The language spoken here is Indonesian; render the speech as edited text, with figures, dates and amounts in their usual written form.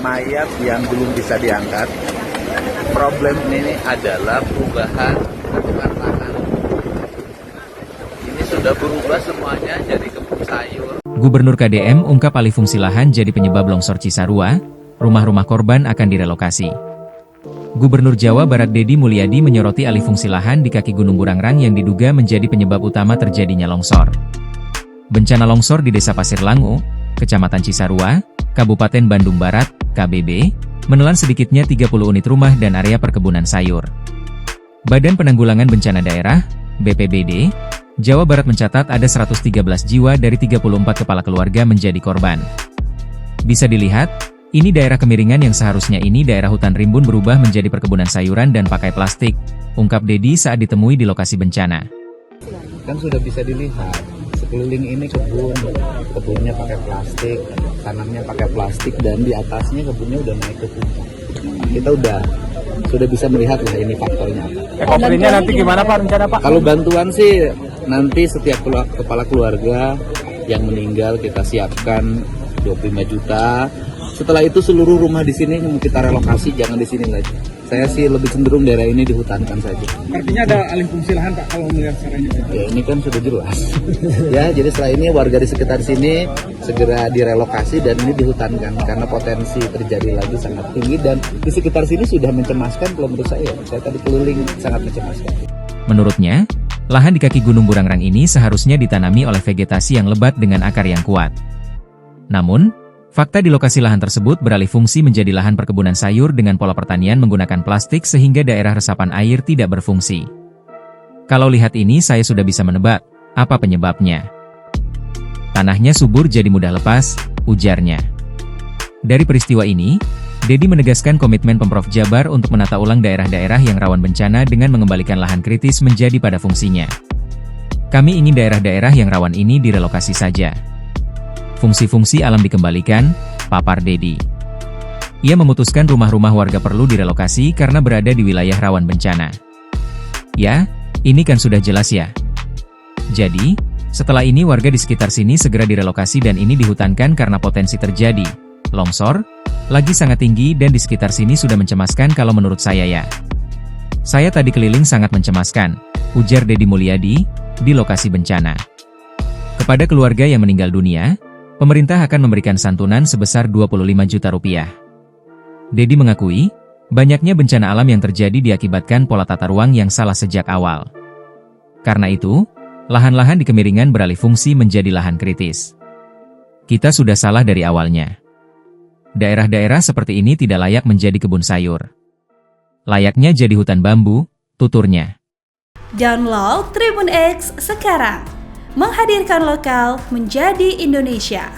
mayat yang belum bisa diangkat. Problem ini adalah perubahan bentukan tanah. Ini sudah berubah semuanya jadi kebun sayur. Gubernur KDM ungkap alih fungsi lahan jadi penyebab longsor Cisarua, rumah-rumah korban akan direlokasi. Gubernur Jawa Barat Deddy Mulyadi menyoroti alih fungsi lahan di kaki Gunung Burangrang yang diduga menjadi penyebab utama terjadinya longsor. Bencana longsor di Desa Pasir Langu, Kecamatan Cisarua, Kabupaten Bandung Barat, KBB, menelan sedikitnya 30 unit rumah dan area perkebunan sayur. Badan Penanggulangan Bencana Daerah, BPBD, Jawa Barat mencatat ada 113 jiwa dari 34 kepala keluarga menjadi korban. Bisa dilihat, ini daerah kemiringan yang seharusnya ini daerah hutan rimbun berubah menjadi perkebunan sayuran dan pakai plastik, ungkap Deddy saat ditemui di lokasi bencana. Kan sudah bisa dilihat, sekeliling ini kebunnya pakai plastik, tanamnya pakai plastik, dan di atasnya kebunnya udah naik ke puncak. Kita sudah bisa melihat lah ini faktornya apa. Ekonominya nanti gimana Pak, rencana Pak? Kalau bantuan sih nanti setiap kepala keluarga yang meninggal kita siapkan 25 juta. Setelah itu seluruh rumah di sini mau kita relokasi, jangan di sini lagi. Saya sih lebih cenderung daerah ini dihutankan saja. Artinya ada alih fungsi lahan Pak kalau melihat caranya? Ya ini kan sudah jelas. Ya jadi setelah ini warga di sekitar sini segera direlokasi dan ini dihutankan karena potensi terjadi lagi sangat tinggi dan di sekitar sini sudah mencemaskan kalau menurut saya. Saya tadi keliling sangat mencemaskan. Menurutnya, lahan di kaki Gunung Burangrang ini seharusnya ditanami oleh vegetasi yang lebat dengan akar yang kuat. Namun, fakta di lokasi lahan tersebut beralih fungsi menjadi lahan perkebunan sayur dengan pola pertanian menggunakan plastik sehingga daerah resapan air tidak berfungsi. Kalau lihat ini saya sudah bisa menebak, apa penyebabnya. Tanahnya subur jadi mudah lepas, ujarnya. Dari peristiwa ini, Deddy menegaskan komitmen Pemprov Jabar untuk menata ulang daerah-daerah yang rawan bencana dengan mengembalikan lahan kritis menjadi pada fungsinya. Kami ingin daerah-daerah yang rawan ini direlokasi saja. Fungsi-fungsi alam dikembalikan, papar Deddy. Ia memutuskan rumah-rumah warga perlu direlokasi karena berada di wilayah rawan bencana. Ya, ini kan sudah jelas ya. Jadi, setelah ini warga di sekitar sini segera direlokasi dan ini dihutankan karena potensi terjadi longsor, lagi sangat tinggi dan di sekitar sini sudah mencemaskan kalau menurut saya ya. Saya tadi keliling sangat mencemaskan, ujar Deddy Mulyadi, di lokasi bencana. Kepada keluarga yang meninggal dunia, pemerintah akan memberikan santunan sebesar 25 juta rupiah. Deddy mengakui, banyaknya bencana alam yang terjadi diakibatkan pola tata ruang yang salah sejak awal. Karena itu, lahan-lahan di kemiringan beralih fungsi menjadi lahan kritis. Kita sudah salah dari awalnya. Daerah-daerah seperti ini tidak layak menjadi kebun sayur. Layaknya jadi hutan bambu, tuturnya. Download Tribun X sekarang. Menghadirkan lokal menjadi Indonesia.